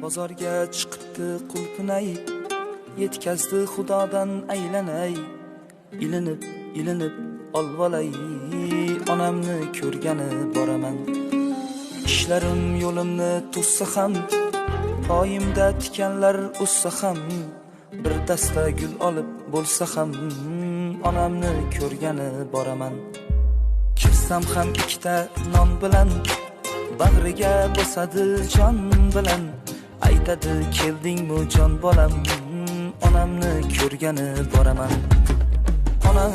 Bozorga chiqibdi qulpunay, yetkazdi xudodan aylanay. Ilinib olvolay, onamni ko'rgani boraman. Ishlarim yo'limni to'ssa ham, poyimda tikanlar o'ssa ham, bir dasta gul olib bo'lsa ham, onamni ko'rgani boraman. Kirsam ham ikkita non bilan, bag'riga bosadi jon bilan. Aytadi keldingmi jon bolam, onamni ko'rgani boraman. Onam